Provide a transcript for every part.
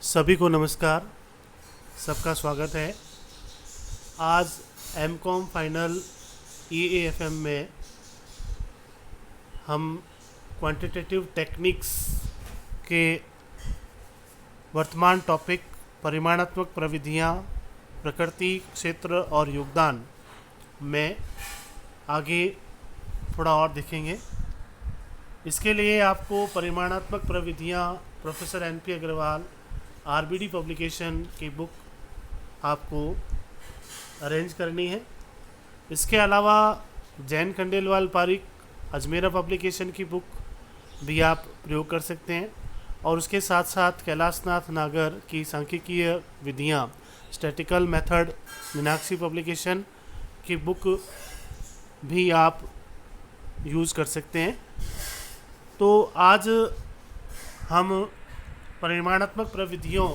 सभी को नमस्कार। सबका स्वागत है। आज एमकॉम फाइनल EAFM में हम क्वांटिटेटिव टेक्निक्स के वर्तमान टॉपिक परिमाणात्मक प्रविधियाँ, प्रकृति, क्षेत्र और योगदान में आगे थोड़ा और देखेंगे। इसके लिए आपको परिमाणात्मक प्रविधियाँ professor NP Agarwal RBD publication की बुक आपको अरेंज करनी है। इसके अलावा जैन खंडेलवाल पारिक अजमेरा पब्लिकेशन की बुक भी आप प्रयोग कर सकते हैं और उसके साथ साथ कैलाशनाथ नागर की सांख्यिकीय विधियाँ स्टैटिकल मेथड मीनाक्षी पब्लिकेशन की बुक भी आप यूज़ कर सकते हैं। तो आज हम परिमाणात्मक प्रविधियाँ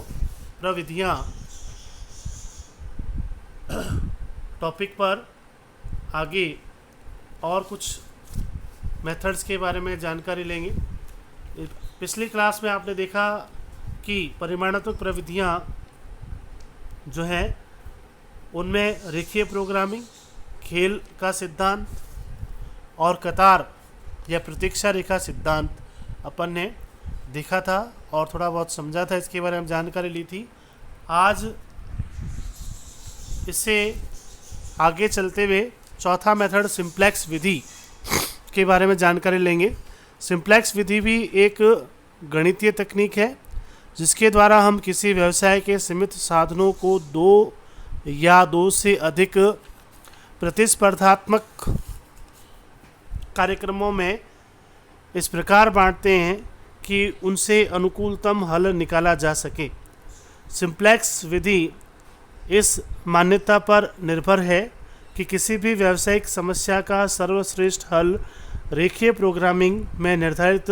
टॉपिक पर आगे और कुछ मेथड्स के बारे में जानकारी लेंगे। पिछली क्लास में आपने देखा कि परिमाणात्मक प्रविधियाँ जो हैं उनमें रेखीय प्रोग्रामिंग, खेल का सिद्धांत और कतार या प्रतीक्षा रेखा सिद्धांत अपन ने देखा था और थोड़ा बहुत समझा था, इसके बारे में जानकारी ली थी। आज इससे आगे चलते हुए चौथा मेथड सिंप्लेक्स विधि के बारे में जानकारी लेंगे। सिंप्लेक्स विधि भी एक गणितीय तकनीक है जिसके द्वारा हम किसी व्यवसाय के सीमित साधनों को दो या दो से अधिक प्रतिस्पर्धात्मक कार्यक्रमों में इस प्रकार बांटते हैं कि उनसे अनुकूलतम हल निकाला जा सके। सिंप्लेक्स विधि इस मान्यता पर निर्भर है कि किसी भी व्यावसायिक समस्या का सर्वश्रेष्ठ हल रेखीय प्रोग्रामिंग में निर्धारित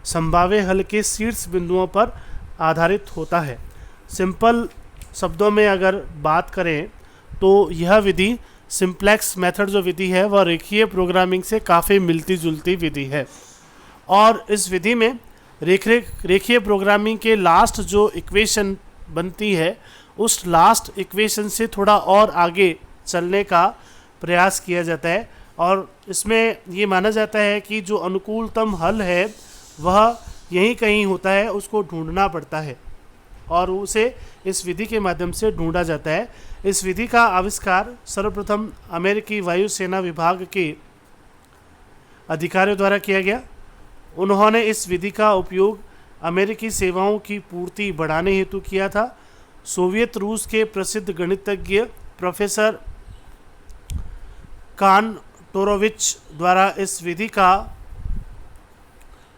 संभाव्य हल के शीर्ष बिंदुओं पर आधारित होता है। सिंपल शब्दों में अगर बात करें तो यह विधि सिंप्लेक्स मेथड जो विधि है वह रेखीय प्रोग्रामिंग से काफ़ी मिलती जुलती विधि है और इस विधि में रेखीय प्रोग्रामिंग के लास्ट जो इक्वेशन बनती है उस लास्ट इक्वेशन से थोड़ा और आगे चलने का प्रयास किया जाता है और इसमें ये माना जाता है कि जो अनुकूलतम हल है वह यहीं कहीं होता है, उसको ढूंढना पड़ता है और उसे इस विधि के माध्यम से ढूंढा जाता है। इस विधि का आविष्कार सर्वप्रथम अमेरिकी वायुसेना विभाग के अधिकारियों द्वारा किया गया। उन्होंने इस विधि का उपयोग अमेरिकी सेवाओं की पूर्ति बढ़ाने हेतु किया था। सोवियत रूस के प्रसिद्ध गणितज्ञ प्रोफेसर कांटोरोविच द्वारा इस विधि का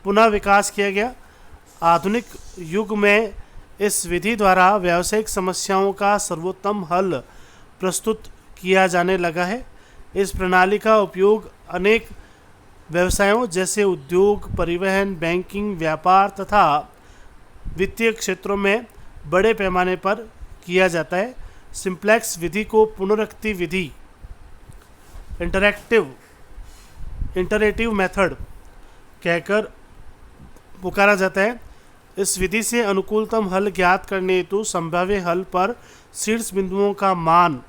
पुनः विकास किया गया। आधुनिक युग में इस विधि द्वारा व्यावसायिक समस्याओं का सर्वोत्तम हल प्रस्तुत किया जाने लगा है। इस प्रणाली का उपयोग अनेक व्यवसायों जैसे उद्योग, परिवहन, बैंकिंग, व्यापार तथा वित्तीय क्षेत्रों में बड़े पैमाने पर किया जाता है। सिंप्लेक्स विधि को पुनरुक्ति विधि इंटरेटिव मेथड कहकर पुकारा जाता है। इस विधि से अनुकूलतम हल ज्ञात करने हेतु संभाव्य हल पर शीर्ष बिंदुओं का मान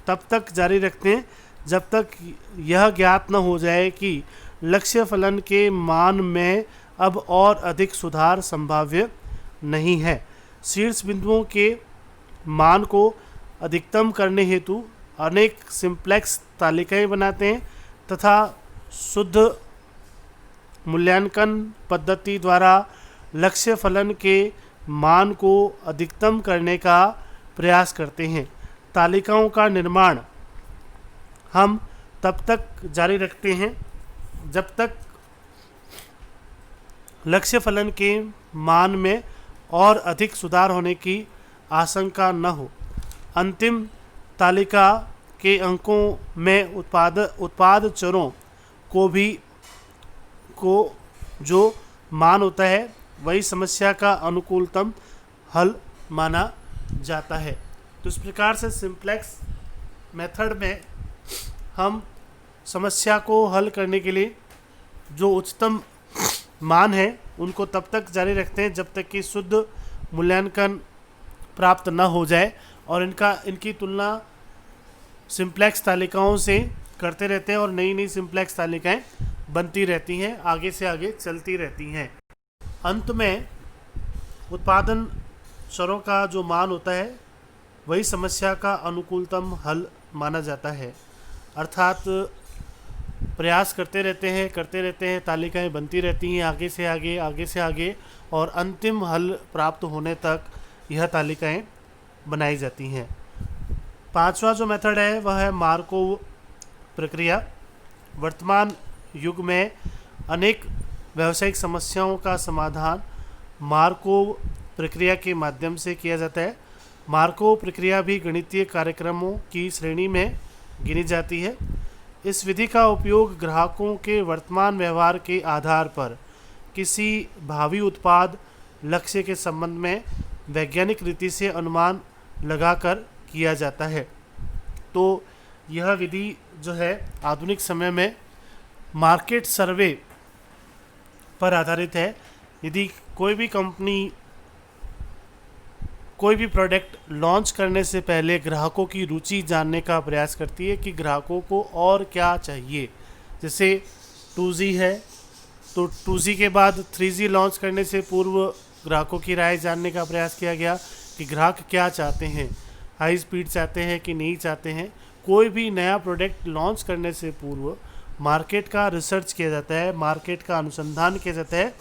तब तक जारी रखते हैं जब तक यह ज्ञात न हो जाए कि लक्ष्य फलन के मान में अब और अधिक सुधार संभाव्य नहीं है। शीर्ष बिंदुओं के मान को अधिकतम करने हेतु अनेक सिंप्लेक्स तालिकाएं बनाते हैं तथा शुद्ध मूल्यांकन पद्धति द्वारा लक्ष्य फलन के मान को अधिकतम करने का प्रयास करते हैं। तालिकाओं का निर्माण हम तब तक जारी रखते हैं जब तक लक्ष्य फलन के मान में और अधिक सुधार होने की आशंका न हो। अंतिम तालिका के अंकों में उत्पाद चरों को जो मान होता है वही समस्या का अनुकूलतम हल माना जाता है। तो इस प्रकार से सिंप्लेक्स मेथड में हम समस्या को हल करने के लिए जो उच्चतम मान है उनको तब तक जारी रखते हैं जब तक कि शुद्ध मूल्यांकन प्राप्त न हो जाए और इनकी तुलना सिंप्लेक्स तालिकाओं से करते रहते हैं और नई नई सिंप्लेक्स तालिकाएं बनती रहती हैं, आगे से आगे चलती रहती हैं। अंत में उत्पादन चरों का जो मान होता है वही समस्या का अनुकूलतम हल माना जाता है। अर्थात प्रयास करते रहते हैं, तालिकाएं बनती रहती हैं आगे से आगे और अंतिम हल प्राप्त होने तक यह तालिकाएं बनाई जाती हैं। पांचवा जो मेथड है वह है मार्कोव प्रक्रिया। वर्तमान युग में अनेक व्यावसायिक समस्याओं का समाधान मार्कोव प्रक्रिया के माध्यम से किया जाता है। मार्कोव प्रक्रिया भी गणितीय कार्यक्रमों की श्रेणी में गिनी जाती है। इस विधि का उपयोग ग्राहकों के वर्तमान व्यवहार के आधार पर किसी भावी उत्पाद लक्ष्य के संबंध में वैज्ञानिक रीति से अनुमान लगाकर किया जाता है। तो यह विधि जो है आधुनिक समय में मार्केट सर्वे पर आधारित है। यदि कोई भी कंपनी कोई भी प्रोडक्ट लॉन्च करने से पहले ग्राहकों की रुचि जानने का प्रयास करती है कि ग्राहकों को और क्या चाहिए। जैसे 2G है तो 2G के बाद 3G लॉन्च करने से पूर्व ग्राहकों की राय जानने का प्रयास किया गया कि ग्राहक क्या चाहते हैं, हाई स्पीड चाहते हैं कि नहीं चाहते हैं। कोई भी नया प्रोडक्ट लॉन्च करने से पूर्व मार्केट का रिसर्च किया जाता है, मार्केट का अनुसंधान किया जाता है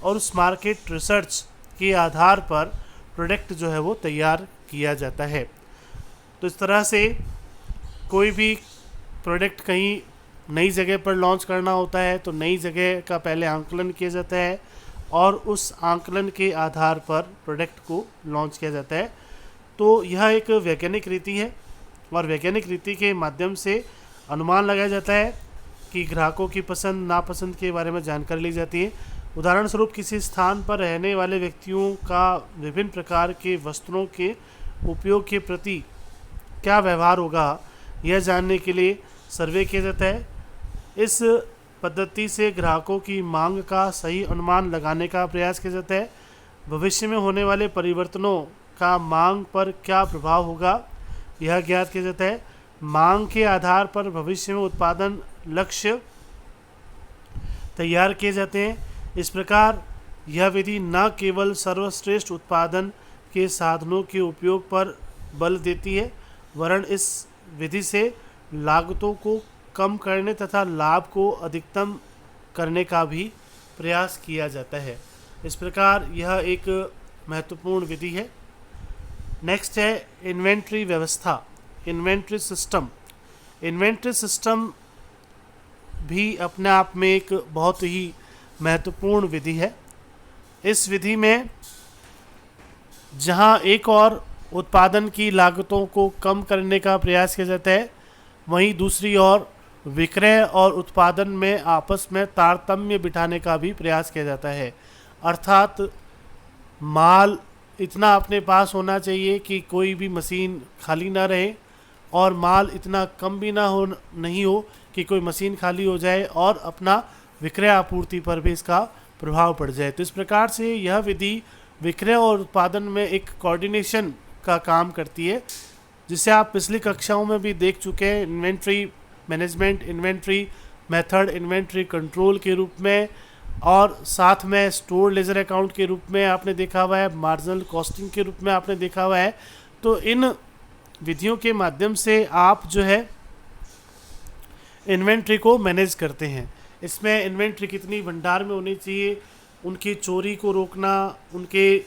और उस मार्केट रिसर्च के आधार पर प्रोडक्ट जो है वो तैयार किया जाता है। तो इस तरह से कोई भी प्रोडक्ट कहीं नई जगह पर लॉन्च करना होता है तो नई जगह का पहले आंकलन किया जाता है और उस आंकलन के आधार पर प्रोडक्ट को लॉन्च किया जाता है। तो यह एक वैज्ञानिक रीति है और वैज्ञानिक रीति के माध्यम से अनुमान लगाया जाता है कि ग्राहकों की पसंद नापसंद के बारे में जानकारी ली जाती है। उदाहरण स्वरूप किसी स्थान पर रहने वाले व्यक्तियों का विभिन्न प्रकार के वस्त्रों के उपयोग के प्रति क्या व्यवहार होगा, यह जानने के लिए सर्वे किया जाता है। इस पद्धति से ग्राहकों की मांग का सही अनुमान लगाने का प्रयास किया जाता है। भविष्य में होने वाले परिवर्तनों का मांग पर क्या प्रभाव होगा, यह ज्ञात किया जाता है। मांग के आधार पर भविष्य में उत्पादन लक्ष्य तैयार किए जाते हैं। इस प्रकार यह विधि न केवल सर्वश्रेष्ठ उत्पादन के साधनों के उपयोग पर बल देती है वरन इस विधि से लागतों को कम करने तथा लाभ को अधिकतम करने का भी प्रयास किया जाता है। इस प्रकार यह एक महत्वपूर्ण विधि है। नेक्स्ट है इन्वेंट्री व्यवस्था, इन्वेंट्री सिस्टम। इन्वेंट्री सिस्टम भी अपने आप में एक बहुत ही महत्वपूर्ण विधि है। इस विधि में जहां एक और उत्पादन की लागतों को कम करने का प्रयास किया जाता है, वहीं दूसरी ओर विक्रय और उत्पादन में आपस में तारतम्य बिठाने का भी प्रयास किया जाता है। अर्थात माल इतना अपने पास होना चाहिए कि कोई भी मशीन खाली ना रहे और माल इतना कम भी नहीं हो कि कोई मशीन खाली हो जाए और अपना विक्रय आपूर्ति पर भी इसका प्रभाव पड़ जाए। तो इस प्रकार से यह विधि विक्रय और उत्पादन में एक कोऑर्डिनेशन का काम करती है, जिसे आप पिछली कक्षाओं में भी देख चुके हैं। Inventory management, inventory method, inventory control के रूप में और साथ में स्टोर लेजर अकाउंट के रूप में आपने देखा हुआ है, मार्जिनल कॉस्टिंग के रूप में आपने देखा हुआ है। तो इन विधियों के माध्यम से आप जो है इन्वेंट्री को मैनेज करते हैं। इसमें इन्वेंट्री कितनी भंडार में होनी चाहिए, उनकी चोरी को रोकना, उनके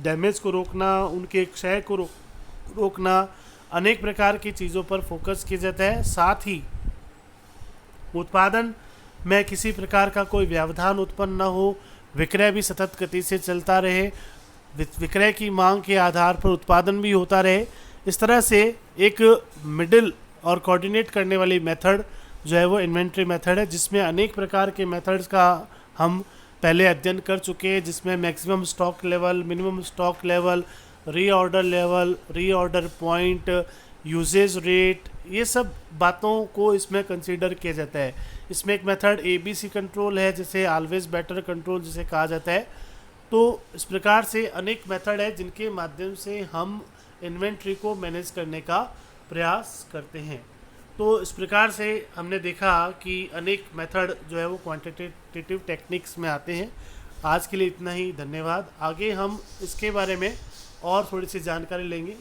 डैमेज को रोकना, उनके क्षय को रोकना, अनेक प्रकार की चीज़ों पर फोकस किया जाता है। साथ ही उत्पादन में किसी प्रकार का कोई व्यवधान उत्पन्न न हो, विक्रय भी सतत गति से चलता रहे, विक्रय की मांग के आधार पर उत्पादन भी होता रहे। इस तरह से एक मिडिल और कोऑर्डिनेट करने वाली मेथड जो है वो इन्वेंट्री मेथड है, जिसमें अनेक प्रकार के मेथड्स का हम पहले अध्ययन कर चुके हैं, जिसमें maximum stock level, minimum stock level, reorder level, reorder point, usage rate, ये सब बातों को इसमें कंसीडर किया जाता है। इसमें एक मेथड ABC कंट्रोल है, जिसे ऑलवेज बेटर कंट्रोल जिसे कहा जाता है। तो इस प्रकार से अनेक मेथड है जिनके माध्यम से हम इन्वेंट्री को मैनेज करने का प्रयास करते हैं। तो इस प्रकार से हमने देखा कि अनेक मेथड जो है वो क्वांटिटेटिव टेक्निक्स में आते हैं। आज के लिए इतना ही, धन्यवाद। आगे हम इसके बारे में और थोड़ी सी जानकारी लेंगे।